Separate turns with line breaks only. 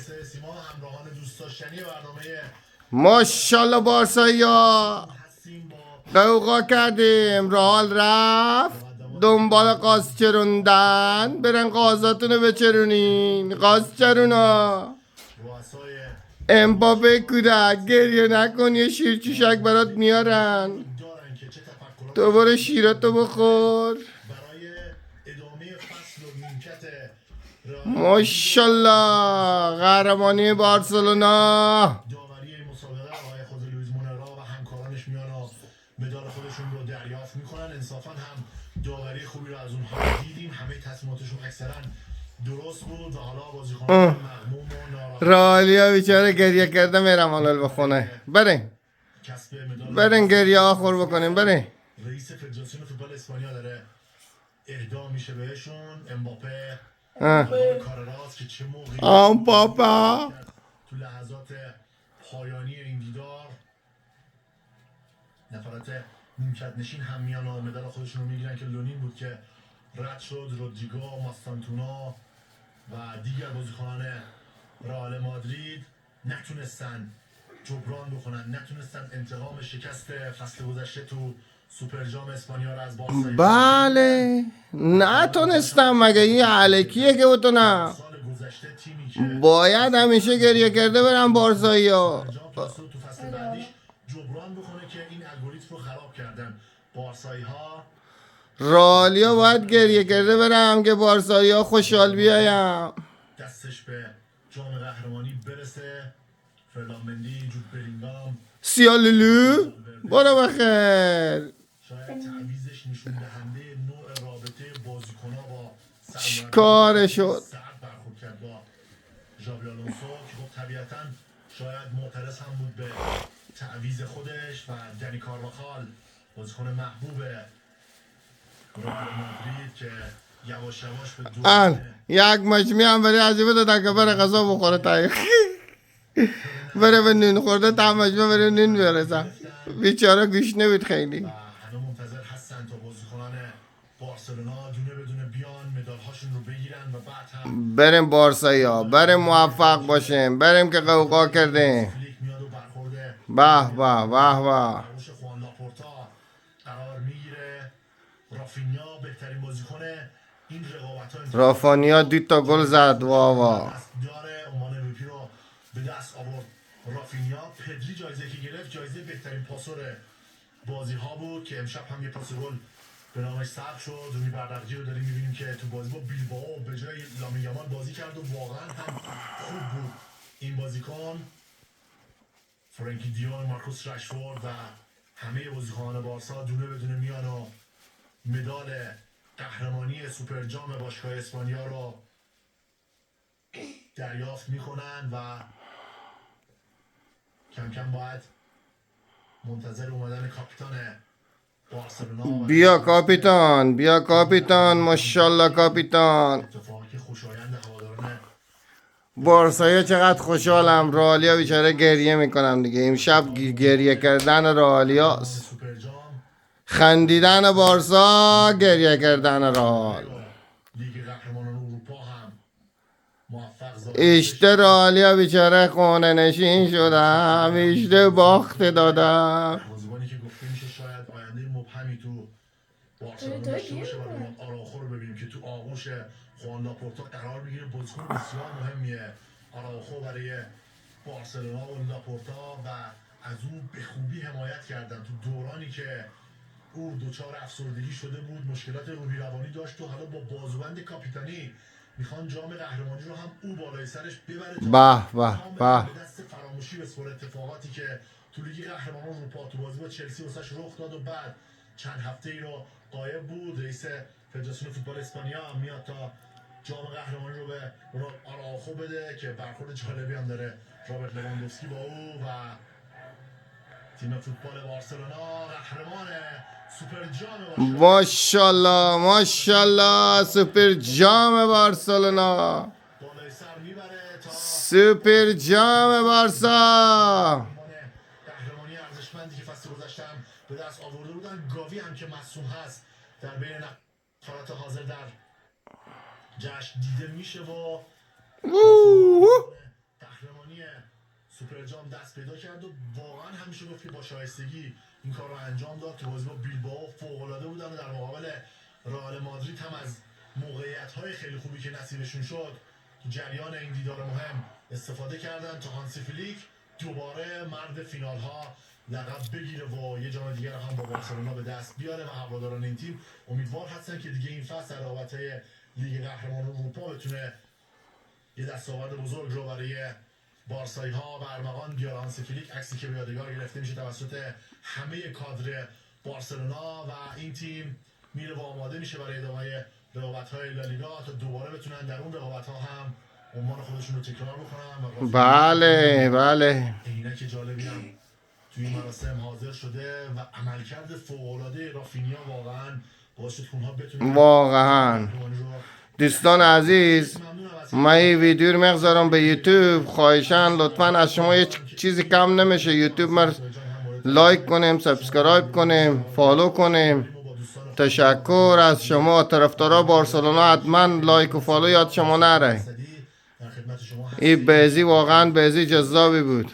سیما همراهان دوست داشتنی برنامه
ماشاءالله بارسایا
هستیم با
قوقا کردیم رئال رفت دنبال قاز چروندن برن قازاتونو بچرونین قاز چرونا
رؤسای
امباپه کودک گریه نکن یه شیرچوشک برات میارن
دارن که چه تفکرات
تو برو شیرتو بخور
برای ادامه فصل و نیمکت رئال
ماشاءالله قهرمانی بارسلونا
داوری این مسابقه آقای خود لوئیز مونرا و همکارانش میان و مدال خودشون رو دریافت میکنن. انصافا هم داوری خوبی رو از اونها دیدیم، همه تصمیماتشون اکثرا درست بود و حالا بازیکنان مغموم و ناراحت
رالیا بیچاره گریه کرده میرم حلال بخونه برین
کسب مدال
برین گریه آخر بکنیم برین
رئیس فدراسیون فوتبال اسپانیا داره اهدا میشه بهشون. امباپه
اه.
کار راست که چه موقعی
آم پاپا
تو لحظات پایانی این دیدار نفرات نیمکت نشین هم میان و مدال خودشون رو میگیرن که لونین بود که رد شد. رودریگو، ماستانتونا و دیگر بازیکنان رئال مادرید نتونستن جبران بکنن، نتونستن انتقام شکست فصل گذشته تو سوپر جام اسپانیا رو از بارسا
بله نتونستم مگه این علکیه که بتونم
سال گذشته تیمی که
باید همیشه گریه کرده برم بارسایی ها
جام تونسته تو فصل بعدیش جبران بکنه که این الگوریتم رو خراب کردن بارسایی ها.
رالیا باید گریه کرده برم که بارسایی ها خوشحال بیایم
دستش به جام قهرمانی برسه. فرلان جود بلینگام
سیالولو برو بخیر
شاید تعویزش نشون دهنده نوع رابطه بازیکن‌ها با
چیکاره شد
سرد برخورد کرد با ژابی آلونسو که خب طبیعتاً شاید معترض هم بود به تعویض خودش و دنی کارواخال بازیکن محبوب رئال مادرید که یواش یواش به
ان یک مجمی هم بری عجیبه دادن که بره غذا بخوره تایی بره به نون خورده تا مجموع بره نون برسن بیچاره گوش نبید خیلی
و همه منتظر هستن تا بازیکنان بارسلونا دونه بدونه بیان مدال‌هاشون رو بگیرن و بعد هم
بریم بارسایی ها بریم موفق باشیم بریم که قوقا کردیم
فلیک میاد و برخورد
به به به به
روش خوان لاپورتا قرار میگیره. رافینیا بهترین بازیکن این رقابت‌ها
رافانیا دو تا گل زد وا وا
داره. عنوان MVP رو به دست آورد رافینیا. پدری جایزه که گرفت جایزه بهترین پاسور بازی ها بود که امشب هم یه پاس گل به نامش ثبت شد. رومی بردقجی رو داریم میبینیم که تو بازی با بیلبائو به جای لامین یامال بازی کرد و واقعا هم خوب بود این بازیکن. فرانکی دیون، مارکوس رشفورد و همه بازیکنان بارسا دونه بدونه میان و مدال قهرمانی سوپر جام باشگاه اسپانیا رو دریافت میکنن و کم کم باید منتظر اومدن کاپیتان بارسلونا
بیا کاپیتان بیا کاپیتان ماشاءالله کاپیتان
اتفاقی که خوشایند هواداران
بارسایی چقدر خوشحالم رالیا بیچاره گریه میکنم دیگه امشب گریه کردن رالیا
سوپر جام
خندیدن بارسا گریه کردن رال
لیگ قهرمانان اروپا هم موفق ظاهر
اشته رالیا بیچاره خونه نشین شدم اشته باخت دادم
بازیکنی که گفته میشه شاید آینده مبهمی تو بارسلونا داشته باشه و رونالد آراوخو رو ببینیم که تو آغوش خوان لاپورتا قرار میگیره. بازیکن بسیار مهمیه آراوخو برای بارسلونا و لاپورتا و از اون به خوبی حمایت کردن تو دورانی که او دچار افسردگی شده بود، مشکلات روحی روانی داشت و حالا با بازوبند کاپیتانی میخوان جام قهرمانی رو هم او بالای سرش ببره تا
به به به
به دست فراموشی بسپره. اتفاقاتی که تو لیگ قهرمانان اروپا تو بازی با چلسی واسش رخ داد و بعد چند هفته ای رو غایب بود. رئیس فدراسیون فوتبال اسپانیا هم میاد تا جام قهرمانی رو به رونالد آراوخو بده که برخورد جالبی هم داره رابرت لواندوفسکی با او و تیم فوتبال بارسلونا قهرمان سوپر جام
ماشاءالله ماشاءالله سوپر جام بارسلونا
بالای سر میبره تا
سوپر جام بارسا
قهرمانی ارزشمندی که فصل گذشته هم به دست آورده بودن. گاوی هم که مصدوم هست در بین نفرات حاضر در جشن دیده میشه و دست پیدا کرد و واقعا همیشه گفت که با شایستگی این کار رو انجام داد. تو بازی با بیلبائو فوق‌العاده بودن و در مقابل رئال مادرید هم از موقعیت‌های خیلی خوبی که نصیبشون شد تو جریان این دیدار مهم استفاده کردن تا هانسی فلیک دوباره مرد فینال ها لقب بگیره و یه جام دیگر هم با بارسلونا به دست بیاره و هواداران این تیم امیدوار هستن که دیگه این فصل در رابطه لیگ قهرمانان اروپا بتونه یه دستاورد بزرگ رو برای بارسایی ها و ارمغان بیاره. هانسی فلیک عکسی که به یادگار گرفته میشه توسط همه کادر بارسلونا و این تیم میره و آماده میشه برای ادامه رقابت‌های لالیگا تا دوباره بتونن در اون رقابت‌ها هم عنوان خودشون رو تکرار بکنن.
بله بله
اینه که جالبی هم توی این مراسم حاضر شده و عملکرد فوق‌العاده رافینیا واقعا باعث شد که اونها بتونن
واقعا دوستان عزیز من این ویدیو رو میگذارم به یوتیوب. خواهشان لطفا از شما هیچ چیزی کم نمیشه. یوتیوب ما لایک کنیم، سابسکرایب کنیم، فالو کنیم. تشکر از شما طرفدارا بارسلونا. حتما لایک و فالو یاد شما نره. این بازی واقعا بازی جذابی بود.